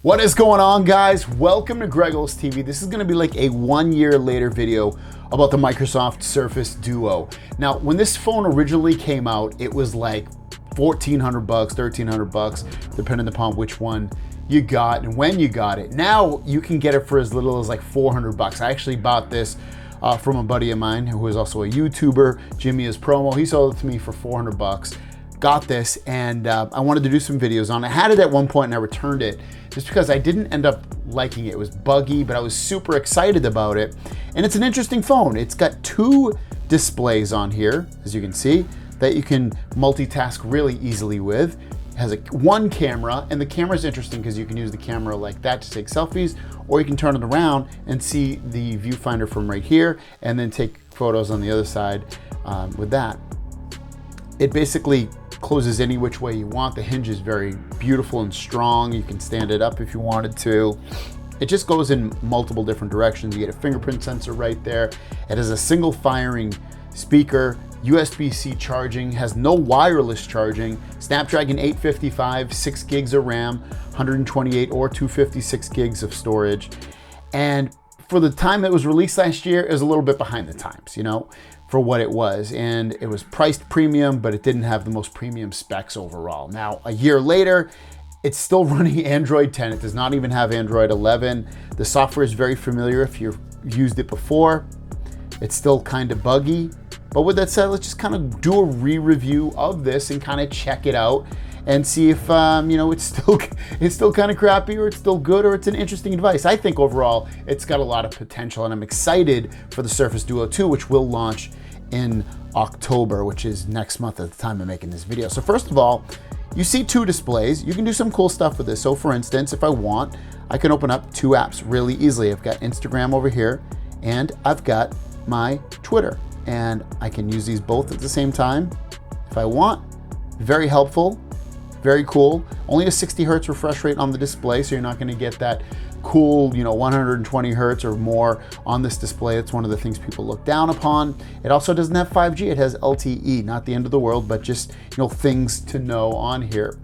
What is going on, guys? Welcome to Gregos TV. This is going to be like a 1 year later video about the Microsoft Surface Duo. Now, when this phone originally came out, it was like $1,400, $1,300, depending upon which one you got and when you got it. Now you can get it for as little as like $400. I actually bought this from a buddy of mine who is also a YouTuber, Jimmy is Promo. He sold it to me for $400. Got this, and I wanted to do some videos on it. I had it at one point and I returned it just because I didn't end up liking it. It was buggy, but I was super excited about it. And it's an interesting phone. It's got two displays on here, as you can see, that you can multitask really easily with. It has one camera, and the camera is interesting because you can use the camera like that to take selfies, or you can turn it around and see the viewfinder from right here and then take photos on the other side with that. It basically closes any which way you want. The hinge is very beautiful and strong. You can stand it up if you wanted to. It just goes in multiple different directions. You get a fingerprint sensor right there. It has a single firing speaker, USB-C charging, has no wireless charging, Snapdragon 855, 6 gigs of RAM, 128 or 256 gigs of storage. And for the time it was released last year, it was a little bit behind the times, you know, for what it was. And it was priced premium, but it didn't have the most premium specs overall. Now, a year later, it's still running Android 10. It does not even have Android 11. The software is very familiar if you've used it before. It's still kind of buggy. But with that said, let's just kind of do a re-review of this and kind of check it out and see if you know, it's still kind of crappy, or it's still good, or it's an interesting device. I think overall it's got a lot of potential, and I'm excited for the Surface Duo 2, which will launch in October, which is next month at the time of making this video. So first of all, you see two displays. You can do some cool stuff with this. So for instance, if I want, I can open up two apps really easily. I've got Instagram over here, and I've got my Twitter, and I can use these both at the same time if I want. Very helpful. Very cool. Only a 60 hertz refresh rate on the display, so you're not going to get that cool, you know, 120 hertz or more on this display. It's one of the things people look down upon. It also doesn't have 5G. It has LTE. Not the end of the world, but just, you know, things to know on here.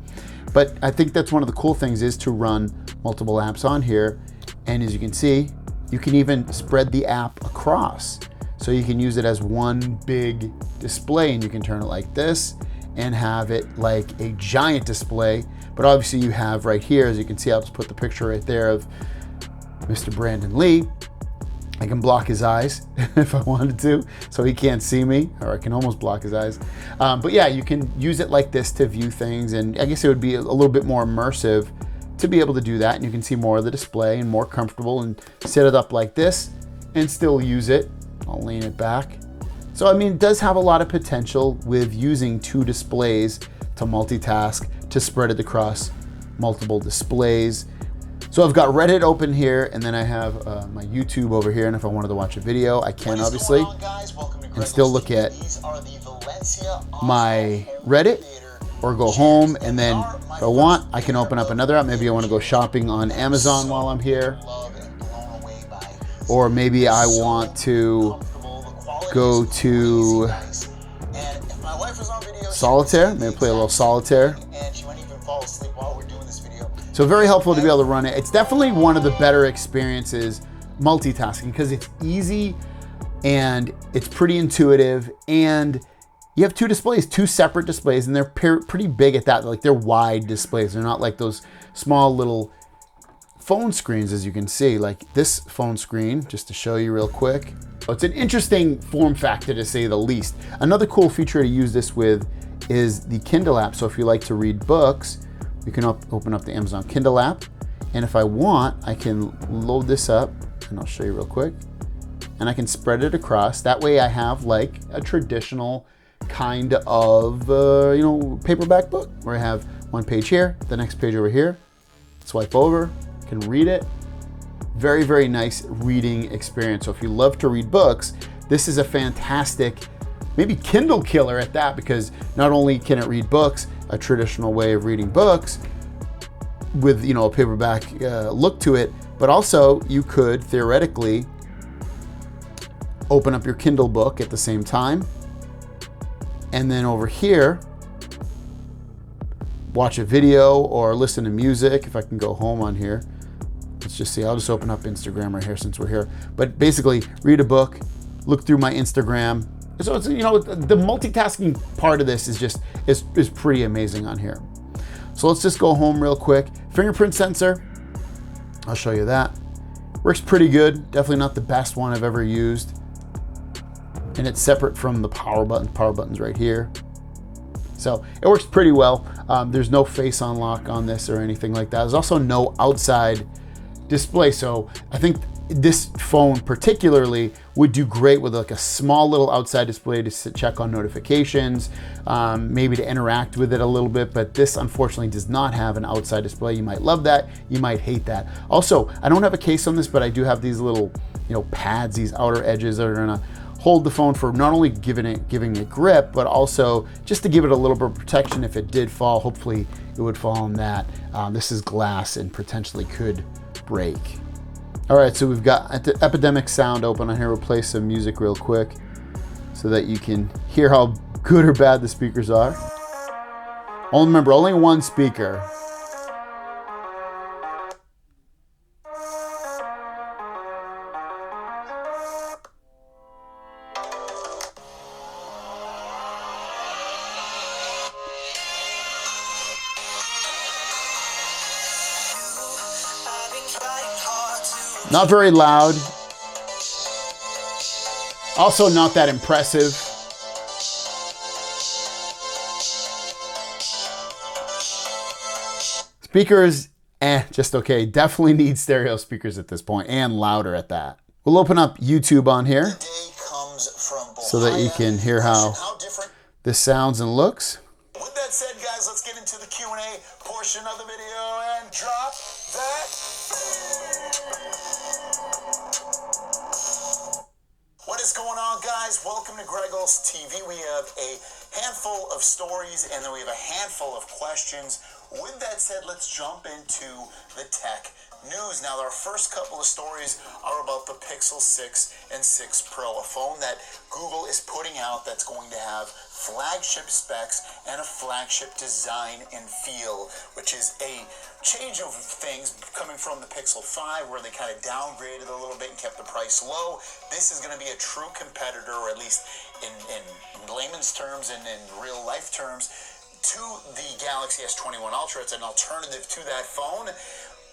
But I think that's one of the cool things, is to run multiple apps on here. And as you can see, you can even spread the app across. So you can use it as one big display, and you can turn it like this and have it like a giant display. But obviously you have right here, as you can see, I'll just put the picture right there of Mr. Brandon Lee. I can block his eyes if I wanted to, so he can't see me, or I can almost block his eyes. But yeah, you can use it like this to view things, and I guess it would be a little bit more immersive to be able to do that, and you can see more of the display and more comfortable, and set it up like this and still use it. I'll lean it back. So I mean, it does have a lot of potential with using two displays to multitask, to spread it across multiple displays. So I've got Reddit open here, and then I have my YouTube over here, and if I wanted to watch a video, I can obviously, and still look at my Reddit, or go home, and then if I want, I can open up another app. Maybe I want to go shopping on Amazon while I'm here, or maybe I want to go to solitaire, maybe play a little solitaire. So very helpful to be able to run it. It's definitely one of the better experiences multitasking, because it's easy and it's pretty intuitive, and you have two displays, two separate displays, and they're pretty big at that. Like, they're wide displays. They're not like those small little phone screens, as you can see, like this phone screen, just to show you real quick. It's an interesting form factor, to say the least. Another cool feature to use this with is the Kindle app. So if you like to read books, you can open up the Amazon Kindle app. And if I want, I can load this up, and I'll show you real quick. And I can spread it across. That way I have like a traditional kind of, you know, paperback book, where I have one page here, the next page over here, swipe over, can read it. Very, very nice reading experience. So if you love to read books, this is a fantastic, maybe Kindle killer at that, because not only can it read books, a traditional way of reading books with, you know, a paperback look to it, but also you could theoretically open up your Kindle book at the same time. And then over here, watch a video or listen to music. If I can go home on here, let's just see. I'll just open up Instagram right here since we're here. But basically, read a book, look through my Instagram. So it's, you know, the multitasking part of this is pretty amazing on here. So let's just go home real quick. Fingerprint sensor, I'll show you that. Works pretty good. Definitely not the best one I've ever used. And it's separate from the power button. Power button's right here. So it works pretty well. There's no face unlock on this or anything like that. There's also no outside display. So I think this phone particularly would do great with like a small little outside display to check on notifications, maybe to interact with it a little bit, but this unfortunately does not have an outside display. You might love that, you might hate that. Also, I don't have a case on this, but I do have these little, you know, pads, these outer edges that are gonna hold the phone for not only giving it grip, but also just to give it a little bit of protection if it did fall. Hopefully it would fall on that. This is glass and potentially could break. All right, so we've got the Epidemic sound open on here. We'll play some music real quick so that you can hear how good or bad the speakers are. Remember, only one speaker. Not very loud. Also not that impressive. Speakers, just okay. Definitely need stereo speakers at this point, and louder at that. We'll open up YouTube on here so that you can hear how this sounds and looks. With that said, guys, let's get into the Q&A portion of the video and drop that. What is going on, guys? Welcome to Greggles TV. We have a handful of stories and then we have a handful of questions. With that said, let's jump into the tech news. Now, our first couple of stories are about the Pixel 6 and 6 Pro, a phone that Google is putting out that's going to have flagship specs and a flagship design and feel, which is a change of things coming from the Pixel 5, where they kind of downgraded a little bit and kept the price low. This is going to be a true competitor, or at least in layman's terms and in real life terms, to the Galaxy S21 Ultra. It's an alternative to that phone.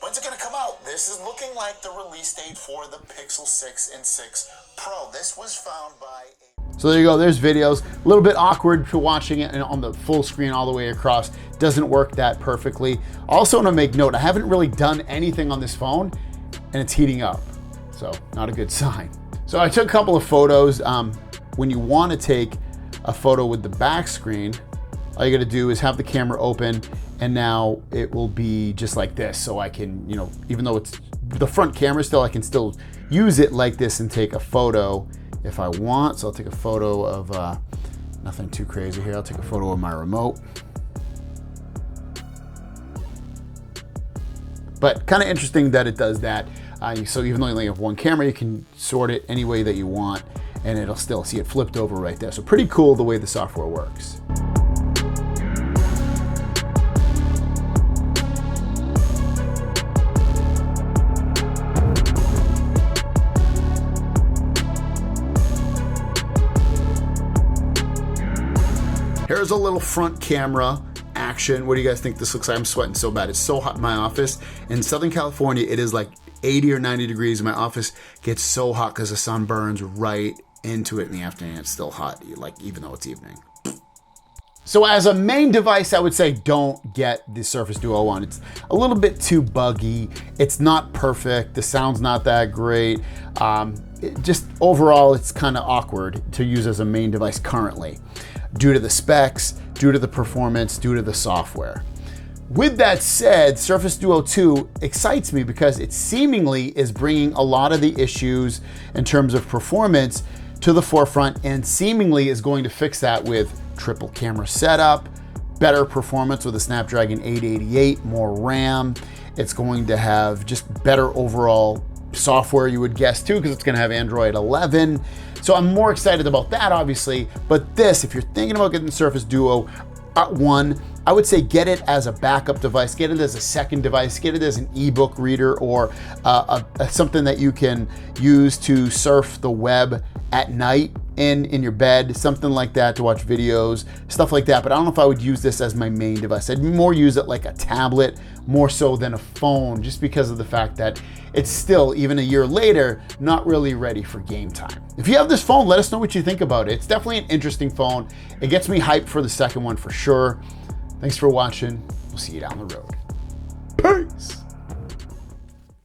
When's it going to come out? This is looking like the release date for the Pixel 6 and 6 Pro. This was found by So there you go, there's videos. A little bit awkward for watching it and on the full screen all the way across. Doesn't work that perfectly. Also want to make note, I haven't really done anything on this phone and it's heating up. So not a good sign. So I took a couple of photos. When you want to take a photo with the back screen, all you got to do is have the camera open, and now it will be just like this. So I can, you know, even though it's the front camera still, I can still use it like this and take a photo if I want. So I'll take a photo of, nothing too crazy here. I'll take a photo of my remote. But kind of interesting that it does that. So even though you only have one camera, you can sort it any way that you want, and it'll still see it flipped over right there. So pretty cool the way the software works. Here's a little front camera action. What do you guys think this looks like? I'm sweating so bad. It's so hot in my office. In Southern California, it is like 80 or 90 degrees. My office gets so hot because the sun burns right into it in the afternoon. It's still hot, like even though it's evening. So as a main device, I would say don't get the Surface Duo 1. It's a little bit too buggy. It's not perfect. The sound's not that great. Just overall, it's kind of awkward to use as a main device currently, due to the specs, due to the performance, due to the software. With that said, Surface Duo 2 excites me because it seemingly is bringing a lot of the issues in terms of performance to the forefront, and seemingly is going to fix that with triple camera setup, better performance with a Snapdragon 888, more RAM. It's going to have just better overall software, you would guess too, because it's going to have Android 11. So I'm more excited about that, obviously. But this, if you're thinking about getting the Surface Duo, one, I would say get it as a backup device, get it as a second device, get it as an ebook reader or something that you can use to surf the web at night in your bed, something like that, to watch videos, stuff like that. But I don't know if I would use this as my main device. I'd more use it like a tablet, more so than a phone, just because of the fact that it's still, even a year later, not really ready for game time. If you have this phone, let us know what you think about it. It's definitely an interesting phone. It gets me hyped for the second one for sure. Thanks for watching. We'll see you down the road. Peace.